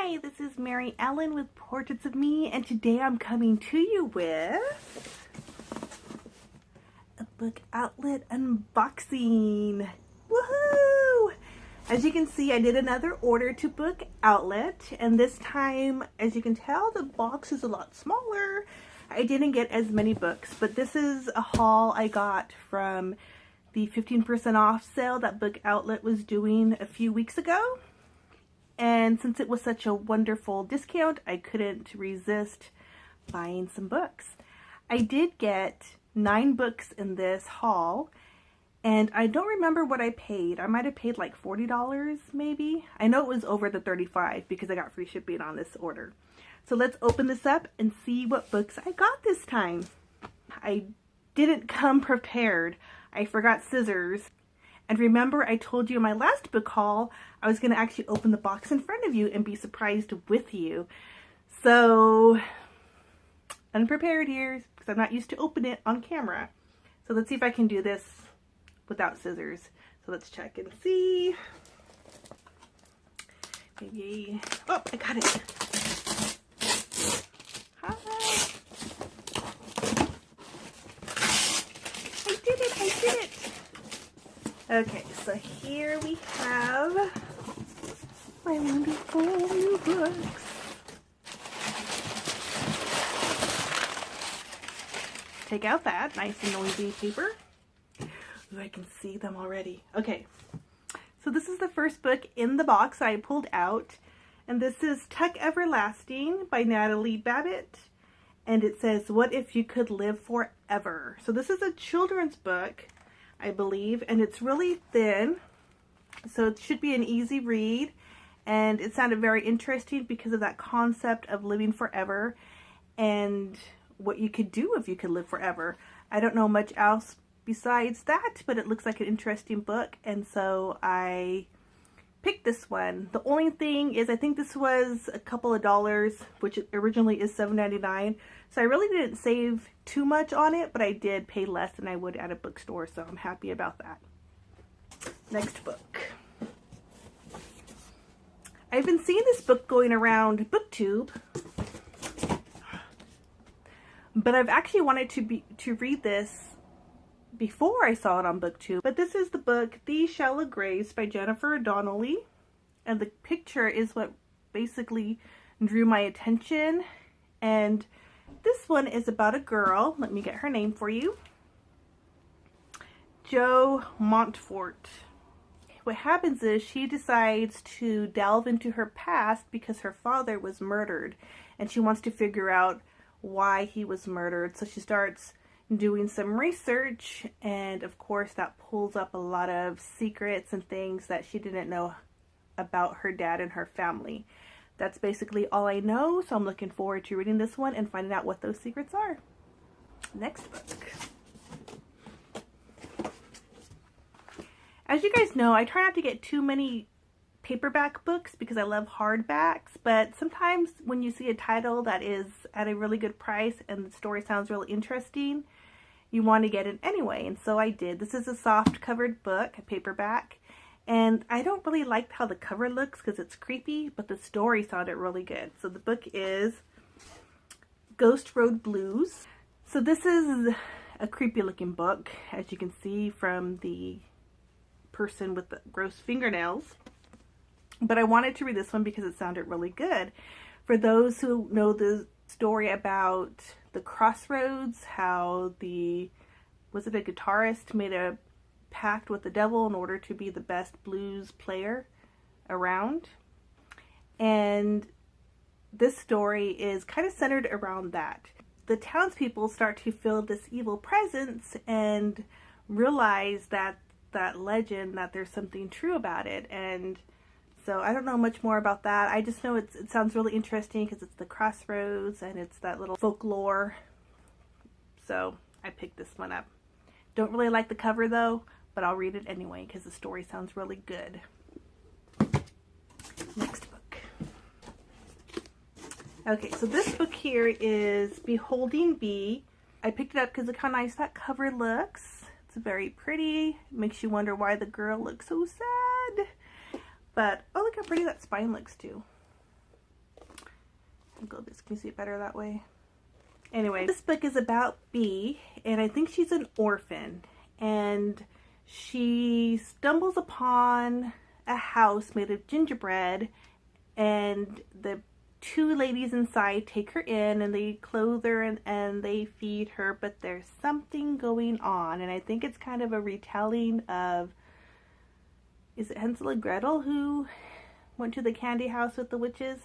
Hi, this is Mary Ellen with Portraits of Me, and today I'm coming to you with a book outlet unboxing. Woohoo! As you can see, I did another order to Book Outlet, and this time, as you can tell, the box is a lot smaller. I didn't get as many books, but this is a haul I got from the 15% off sale that Book Outlet was doing a few weeks ago. And since it was such a wonderful discount, I couldn't resist buying some books. I did get 9 books in this haul, and I don't remember what I paid. I might have paid like $40 maybe. I know it was over the $35 because I got free shipping on this order. So let's open this up and see what books I got this time. I didn't come prepared. I forgot scissors. And remember, I told you in my last book haul, I was going to actually open the box in front of you and be surprised with you. So, unprepared here, because I'm not used to open it on camera. So let's see if I can do this without scissors. So let's check and see. Maybe, oh, I got it. Hi. I did it, I did it. Okay, so here we have my wonderful new books. Take out that nice and noisy paper. Ooh, I can see them already. Okay, so this is the first book in the box I pulled out, and this is Tuck Everlasting by Natalie Babbitt, and it says, "What if you could live forever?" So this is a children's book, I believe, and it's really thin, so it should be an easy read, and it sounded very interesting because of that concept of living forever and what you could do if you could live forever. I don't know much else besides that, but it looks like an interesting book, and so I picked this one. The only thing is I think this was a couple of dollars, which originally is $7.99, so I really didn't save too much on it, but I did pay less than I would at a bookstore, so I'm happy about that. Next book. I've been seeing this book going around BookTube, but I've actually wanted to read this before I saw it on BookTube. But this is the book These Shallow Graves by Jennifer Donnelly, and the picture is what basically drew my attention. And this one is about a girl. Let me get her name for you. Jo Montfort. What happens is she decides to delve into her past because her father was murdered, and she wants to figure out why he was murdered. So she starts doing some research, and of course that pulls up a lot of secrets and things that she didn't know about her dad and her family. That's basically all I know, so I'm looking forward to reading this one and finding out what those secrets are. Next book. As you guys know, I try not to get too many paperback books because I love hardbacks, but sometimes when you see a title that is at a really good price and the story sounds really interesting, you want to get it anyway, and so I did. This is a soft covered book, a paperback, and I don't really like how the cover looks because it's creepy, but the story sounded really good. So the book is Ghost Road Blues. So this is a creepy looking book, as you can see from the person with the gross fingernails. But I wanted to read this one because it sounded really good. For those who know the story about the Crossroads, how was it a guitarist made a pact with the devil in order to be the best blues player around. And this story is kind of centered around that. The townspeople start to feel this evil presence and realize that legend, that there's something true about it. And so I don't know much more about that. I just know it sounds really interesting because it's the Crossroads and it's that little folklore. So I picked this one up. Don't really like the cover though, but I'll read it anyway because the story sounds really good. Next book. Okay, so this book here is Beholding Bee. I picked it up because look how nice that cover looks. It's very pretty. It makes you wonder why the girl looks so sad. But, oh, look how pretty that spine looks too. I'll go this. Can you see it better that way? Anyway, this book is about Bee, and I think she's an orphan, and she stumbles upon a house made of gingerbread, and the two ladies inside take her in and they clothe her and they feed her, but there's something going on, and I think it's kind of a retelling of, is it Hansel and Gretel who went to the candy house with the witches?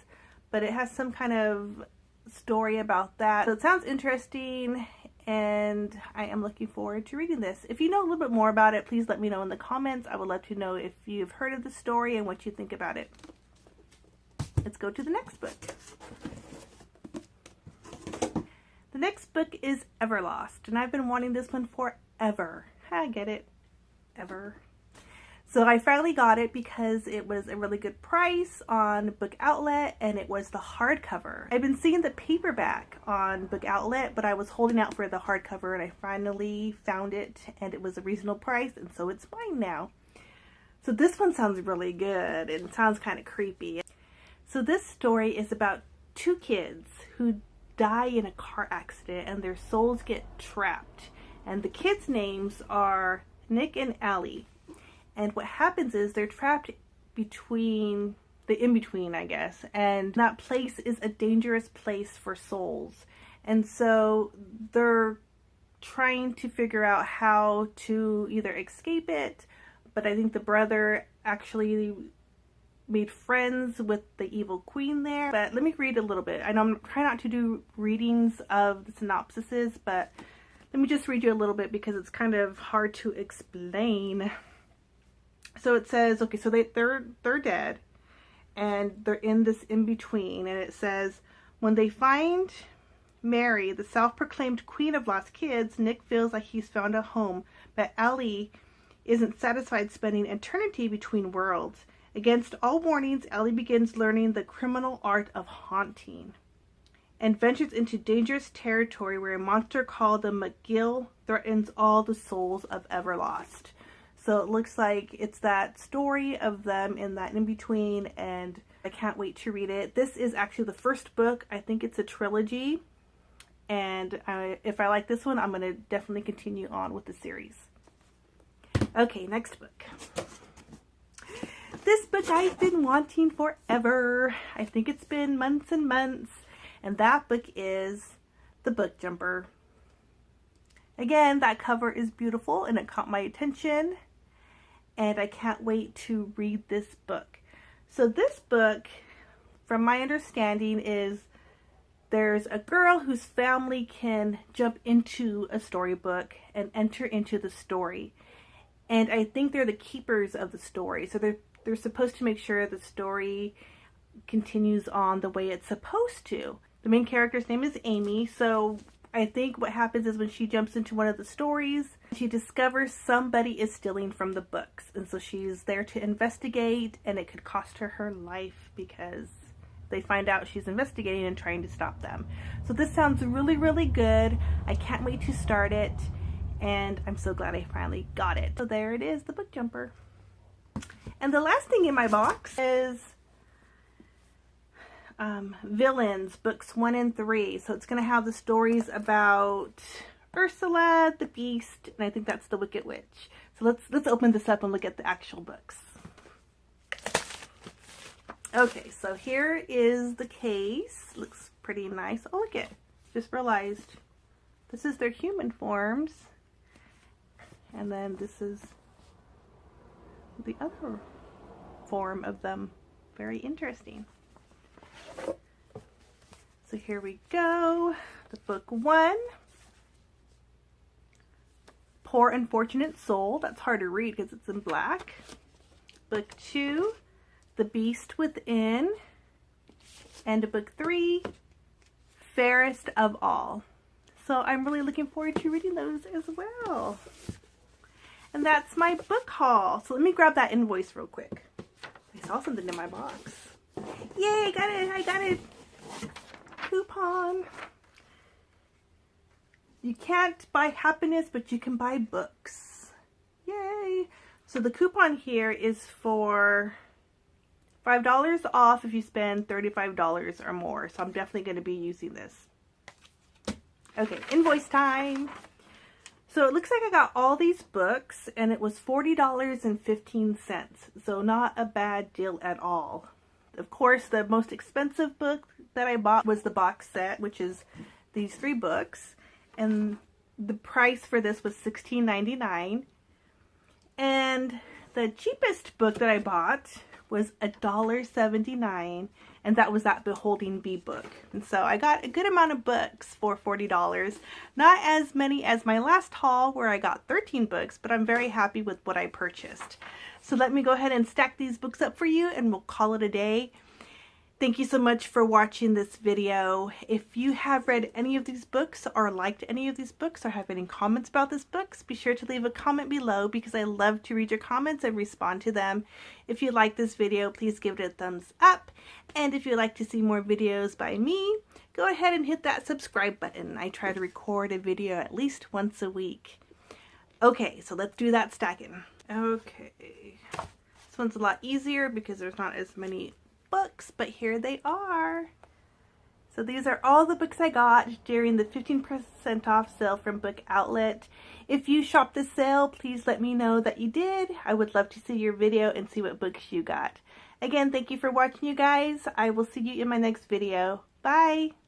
But it has some kind of story about that. So it sounds interesting, and I am looking forward to reading this. If you know a little bit more about it, please let me know in the comments. I would love to know if you've heard of the story and what you think about it. Let's go to the next book. The next book is Everlost, and I've been wanting this one forever. I get it. Ever. So I finally got it because it was a really good price on Book Outlet, and it was the hardcover. I've been seeing the paperback on Book Outlet, but I was holding out for the hardcover, and I finally found it, and it was a reasonable price, and so it's mine now. So this one sounds really good, and sounds kind of creepy. So this story is about two kids who die in a car accident, and their souls get trapped. And the kids' names are Nick and Allie. And what happens is they're trapped between the in-between, I guess. And that place is a dangerous place for souls. And so they're trying to figure out how to either escape it. But I think the brother actually made friends with the evil queen there. But let me read a little bit. I know I'm trying not to do readings of the synopsises, but let me just read you a little bit because it's kind of hard to explain. So it says, okay, so they're dead, and they're in this in-between, and it says, when they find Mary, the self-proclaimed queen of lost kids, Nick feels like he's found a home, but Ellie isn't satisfied spending eternity between worlds. Against all warnings, Ellie begins learning the criminal art of haunting, and ventures into dangerous territory where a monster called the McGill threatens all the souls of Everlost. So it looks like it's that story of them in that in-between, and I can't wait to read it. This is actually the first book. I think it's a trilogy, and if I like this one, I'm going to definitely continue on with the series. Okay, next book. This book I've been wanting forever. I think it's been months and months, and that book is The Book Jumper. Again, that cover is beautiful, and it caught my attention. And I can't wait to read this book. So this book, from my understanding, is there's a girl whose family can jump into a storybook and enter into the story. And I think they're the keepers of the story. So they're supposed to make sure the story continues on the way it's supposed to. The main character's name is Amy, so I think what happens is when she jumps into one of the stories, she discovers somebody is stealing from the books. And so she's there to investigate, and it could cost her her life because they find out she's investigating and trying to stop them. So this sounds really, really good. I can't wait to start it, and I'm so glad I finally got it. So there it is, The Book Jumper. And the last thing in my box is Villains, books 1 and 3. So it's going to have the stories about Ursula, the Beast, and I think that's the Wicked Witch. So let's open this up and look at the actual books. Okay, so here is the case. Looks pretty nice. Oh, look it. Just realized this is their human forms. And then this is the other form of them. Very interesting. So here we go. The book 1. Poor Unfortunate Soul. That's hard to read because it's in black. Book 2. The Beast Within. And book 3. Fairest of All. So I'm really looking forward to reading those as well. And that's my book haul. So let me grab that invoice real quick. I saw something in my box. Yay, I got it. Coupon. You can't buy happiness, but you can buy books. Yay. So the coupon here is for $5 off if you spend $35 or more. So I'm definitely going to be using this. Okay, invoice time. So it looks like I got all these books and it was $40.15. So not a bad deal at all. Of course, the most expensive book that I bought was the box set, which is these 3 books. And the price for this was $16.99. And the cheapest book that I bought was $1.79, and that was that Beholding Bee book. And so I got a good amount of books for $40. Not as many as my last haul where I got 13 books, but I'm very happy with what I purchased. So let me go ahead and stack these books up for you and we'll call it a day. Thank you so much for watching this video. If you have read any of these books or liked any of these books or have any comments about these books, be sure to leave a comment below because I love to read your comments and respond to them. If you like this video, please give it a thumbs up. And if you'd like to see more videos by me, go ahead and hit that subscribe button. I try to record a video at least once a week. Okay, so let's do that stacking. Okay, this one's a lot easier because there's not as many books, but here they are. So these are all the books I got during the 15% off sale from Book Outlet. If you shopped the sale, please let me know that you did. I would love to see your video and see what books you got. Again, thank you for watching, you guys. I will see you in my next video. Bye!